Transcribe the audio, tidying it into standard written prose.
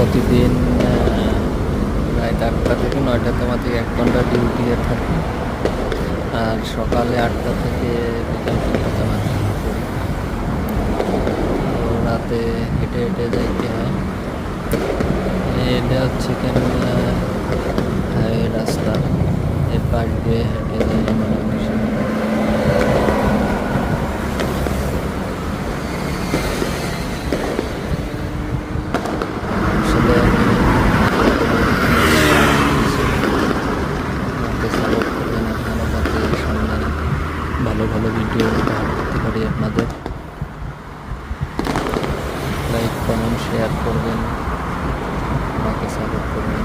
প্রতিদিন রাত 8টা থেকে 9টা থেকে 1 ঘন্টা ডিউটিতে থাকি, আর সকালে 8টা থেকে বিকাল 5টা পরীক্ষা। তো রাতে হেঁটে হেঁটে যাইতে হয়। এটা হচ্ছে কেন হাইওয়ে রাস্তা, এর পাশ দিয়ে হেঁটে যাই আমার অফিসে। আসলে আমাকে সাপোর্ট করবেন আপনারা, যাতে সামনে ভালো ভালো ভিডিও উপহার দিতে পারি আপনাদের। লাইক কমেন্ট শেয়ার করবেন, আমাকে সাপোর্ট করবেন।